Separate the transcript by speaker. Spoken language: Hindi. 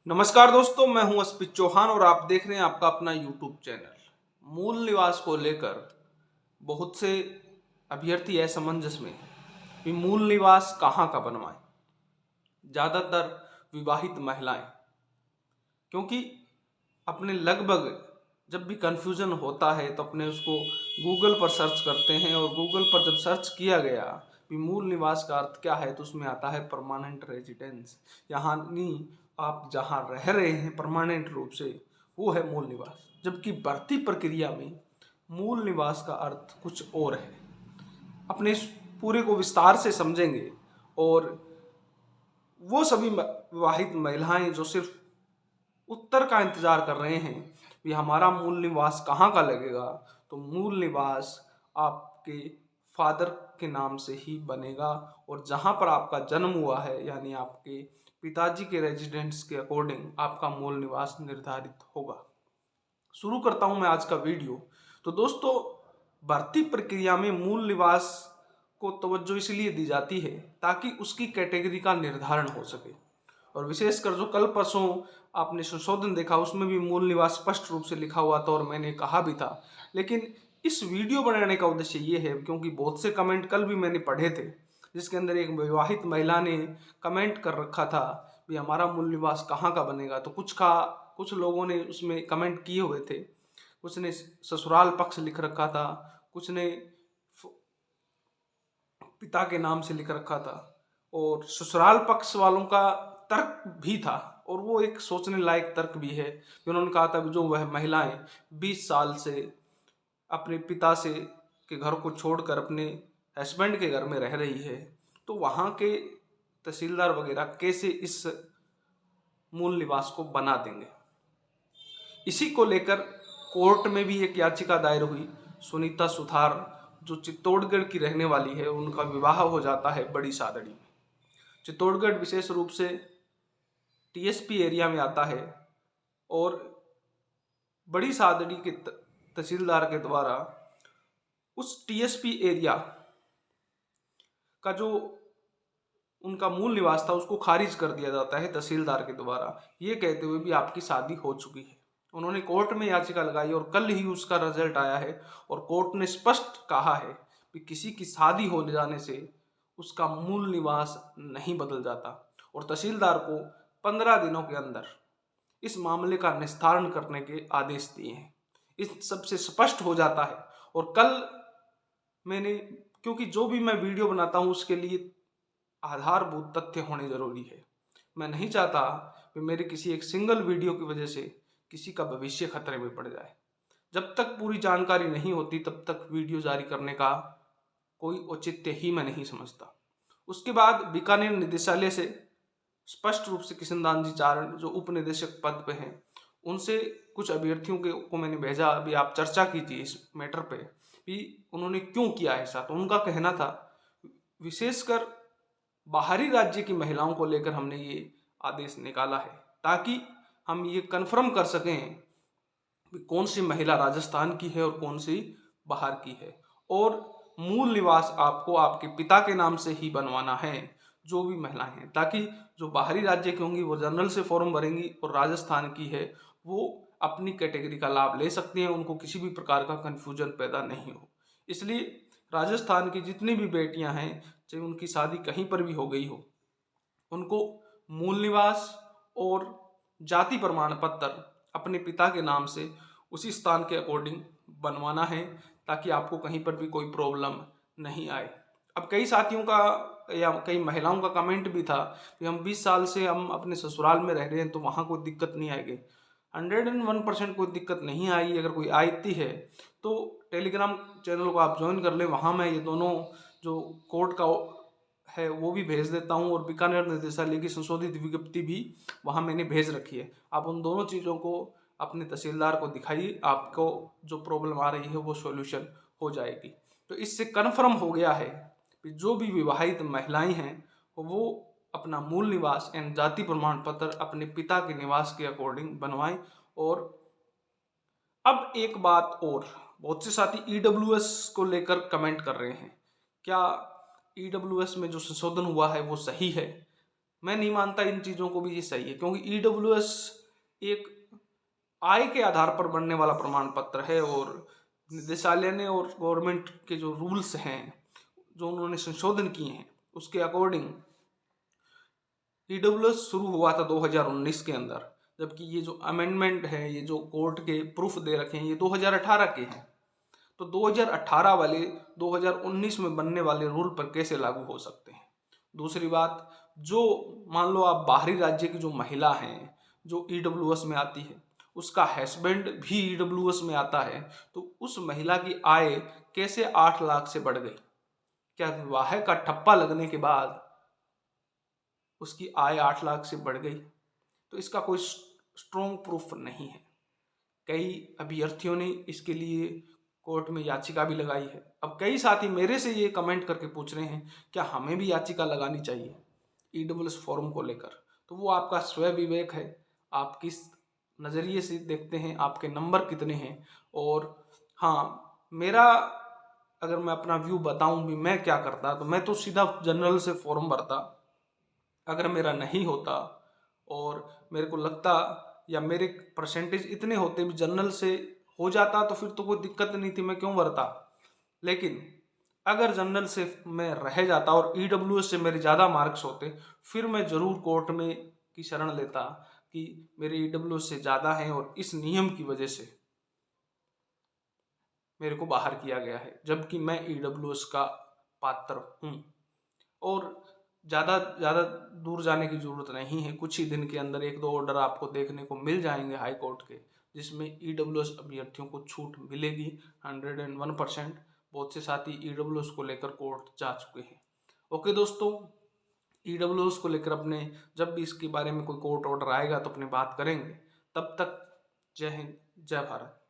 Speaker 1: नमस्कार दोस्तों, मैं हूं अस्पित चौहान और आप देख रहे हैं आपका अपना यूट्यूब चैनल। मूल निवास को लेकर बहुत से अभ्यर्थी असमंजस में हैं कि मूल निवास कहाँ का बनवाएं। ज़्यादातर विवाहित महिलाएं, क्योंकि अपने लगभग जब भी कंफ्यूजन होता है तो अपने उसको गूगल पर सर्च करते हैं और गूगल पर जब सर्च किया गया कि मूल निवास का अर्थ क्या है तो उसमें आता है परमानेंट रेजिडेंस, यानी आप जहाँ रह रहे हैं परमानेंट रूप से, वो है मूल निवास। जबकि भर्ती प्रक्रिया में मूल निवास का अर्थ कुछ और है। अपने इस पूरे को विस्तार से समझेंगे और वो सभी विवाहित महिलाएं जो सिर्फ उत्तर का इंतजार कर रहे हैं कि हमारा मूल निवास कहाँ का लगेगा, तो मूल निवास आपके फादर के नाम से ही बनेगा और जहाँ पर आपका जन्म हुआ है यानी आपके पिताजी के रेजिडेंट्स के अकॉर्डिंग आपका मूल निवास निर्धारित होगा। शुरू करता हूँ मैं आज का वीडियो। तो दोस्तों, भर्ती प्रक्रिया में मूल निवास को तवज्जो इसलिए दी जाती है ताकि उसकी कैटेगरी का निर्धारण हो सके, और विशेषकर जो कल परसों आपने संशोधन देखा उसमें भी मूल निवास स्पष्ट रूप से लिखा हुआ था और मैंने कहा भी था। लेकिन इस वीडियो बनाने का उद्देश्य ये है क्योंकि बहुत से कमेंट कल भी मैंने पढ़े थे जिसके अंदर एक विवाहित महिला ने कमेंट कर रखा था भी हमारा मूल निवास कहाँ का बनेगा। तो कुछ लोगों ने उसमें कमेंट किए हुए थे, कुछ ने ससुराल पक्ष लिख रखा था, कुछ ने पिता के नाम से लिख रखा था, और ससुराल पक्ष वालों का तर्क भी था और वो एक सोचने लायक तर्क भी है कि उन्होंने कहा था कि जो वह महिलाएं 20 साल से अपने पिता से के घर को छोड़कर अपने हस्बैंड के घर में रह रही है तो वहाँ के तहसीलदार वगैरह कैसे इस मूल निवास को बना देंगे। इसी को लेकर कोर्ट में भी एक याचिका दायर हुई। सुनीता सुथार जो चित्तौड़गढ़ की रहने वाली है, उनका विवाह हो जाता है बड़ी सादड़ी में। चित्तौड़गढ़ विशेष रूप से टीएसपी एरिया में आता है और बड़ी सादड़ी के तहसीलदार के द्वारा उस टीएसपी एरिया का जो उनका मूल निवास था उसको खारिज कर दिया जाता है तहसीलदार के द्वारा, ये कहते हुए भी आपकी शादी हो चुकी है। उन्होंने कोर्ट में याचिका लगाई और कल ही उसका रिजल्ट आया है और कोर्ट ने स्पष्ट कहा है कि किसी की शादी हो जाने से उसका मूल निवास नहीं बदल जाता और तहसीलदार को 15 दिनों के अंदर इस मामले का निस्तारण करने के आदेश दिए हैं। इस सबसे स्पष्ट हो जाता है। और कल मैंने, क्योंकि जो भी मैं वीडियो बनाता हूँ उसके लिए आधारभूत तथ्य होने जरूरी है, मैं नहीं चाहता कि मेरे किसी एक सिंगल वीडियो की वजह से किसी का भविष्य खतरे में पड़ जाए। जब तक पूरी जानकारी नहीं होती तब तक वीडियो जारी करने का कोई औचित्य ही मैं नहीं समझता। उसके बाद बीकानेर निदेशालय से स्पष्ट रूप से किशनदान जी चारण जो उप निदेशक पद पे हैं, उनसे कुछ अभ्यर्थियों को मैंने भेजा, अभी आप चर्चा कीजिए इस मैटर पे भी उन्होंने क्यों किया ऐसा। तो उनका कहना था विशेषकर बाहरी राज्य की महिलाओं को लेकर हमने ये आदेश निकाला है ताकि हम ये कन्फर्म कर सकें कि कौन सी महिला राजस्थान की है और कौन सी बाहर की है, और मूल निवास आपको आपके पिता के नाम से ही बनवाना है जो भी महिलाएं हैं, ताकि जो बाहरी राज्य की होंगी वो जनरल से फॉर्म भरेंगी और राजस्थान की है वो अपनी कैटेगरी का लाभ ले सकती हैं, उनको किसी भी प्रकार का कन्फ्यूजन पैदा नहीं हो। इसलिए राजस्थान की जितनी भी बेटियां हैं, चाहे उनकी शादी कहीं पर भी हो गई हो, उनको मूल निवास और जाति प्रमाण पत्र अपने पिता के नाम से उसी स्थान के अकॉर्डिंग बनवाना है ताकि आपको कहीं पर भी कोई प्रॉब्लम नहीं आए। अब कई साथियों का या कई महिलाओं का कमेंट भी था कि हम 20 साल से हम अपने ससुराल में रह रहे हैं तो वहाँ कोई दिक्कत नहीं आएगी। 101% कोई दिक्कत नहीं आई। अगर कोई आती है तो टेलीग्राम चैनल को आप ज्वाइन कर लें, वहाँ मैं ये दोनों जो कोर्ट का है वो भी भेज देता हूँ और बीकानेर निदेशालय की संशोधित विज्ञप्ति भी वहाँ मैंने भेज रखी है। आप उन दोनों चीज़ों को अपने तहसीलदार को दिखाइए, आपको जो प्रॉब्लम आ रही है वो सॉल्यूशन हो जाएगी। तो इससे कन्फर्म हो गया है कि जो भी विवाहित महिलाएं हैं वो अपना मूल निवास एंड जाति प्रमाण पत्र अपने पिता के निवास के अकॉर्डिंग बनवाएं। और अब एक बात और, बहुत से साथी ईडब्ल्यूएस को लेकर कमेंट कर रहे हैं, क्या ईडब्ल्यूएस में जो संशोधन हुआ है वो सही है? मैं नहीं मानता इन चीज़ों को भी ये सही है, क्योंकि ईडब्ल्यूएस एक आय के आधार पर बनने वाला प्रमाण पत्र है और निदेशालय ने और गवर्नमेंट के जो रूल्स हैं जो उन्होंने संशोधन किए हैं उसके अकॉर्डिंग ईडब्ल्यूएस शुरू हुआ था 2019 के अंदर, जबकि ये जो अमेंडमेंट है, ये जो कोर्ट के प्रूफ दे रखे हैं, ये 2018 के हैं। तो 2018 वाले 2019 में बनने वाले रूल पर कैसे लागू हो सकते हैं। दूसरी बात, जो मान लो आप बाहरी राज्य की जो महिला हैं जो ईडब्ल्यूएस में आती है, उसका हस्बैंड भी ईडब्ल्यूएस में आता है, तो उस महिला की आय कैसे 8 लाख से बढ़ गई? क्या विवाह का ठप्पा लगने के बाद उसकी आय 8 लाख से बढ़ गई? तो इसका कोई स्ट्रॉन्ग प्रूफ नहीं है। कई अभ्यर्थियों ने इसके लिए कोर्ट में याचिका भी लगाई है। अब कई साथी मेरे से ये कमेंट करके पूछ रहे हैं क्या हमें भी याचिका लगानी चाहिए ईडब्ल्यूएस फॉर्म को लेकर। तो वो आपका स्वयं विवेक है, आप किस नज़रिए से देखते हैं, आपके नंबर कितने हैं। और हाँ, मेरा अगर मैं अपना व्यू बताऊं भी मैं क्या करता, तो मैं तो सीधा जनरल से फॉर्म भरता। अगर मेरा नहीं होता और मेरे को लगता या मेरे परसेंटेज इतने होते भी जनरल से हो जाता तो फिर तो कोई दिक्कत नहीं थी, मैं क्यों भरता। लेकिन अगर जनरल से मैं रह जाता और ईडब्ल्यूएस से मेरे ज़्यादा मार्क्स होते, फिर मैं ज़रूर कोर्ट में की शरण लेता कि मेरे ईडब्ल्यूएस से ज़्यादा हैं और इस नियम की वजह से मेरे को बाहर किया गया है, जबकि मैं ईडब्ल्यूएस का पात्र हूँ। और ज़्यादा दूर जाने की ज़रूरत नहीं है, कुछ ही दिन के अंदर 1-2 ऑर्डर आपको देखने को मिल जाएंगे हाई कोर्ट के, जिसमें ईडब्ल्यूएस अभ्यर्थियों को छूट मिलेगी 101%। बहुत से साथी ईडब्ल्यूएस को लेकर कोर्ट जा चुके हैं। ओके दोस्तों, ईडब्ल्यूएस को लेकर अपने जब भी इसके बारे में कोई कोर्ट ऑर्डर आएगा तो अपनी बात करेंगे। तब तक जय हिंद, जय भारत।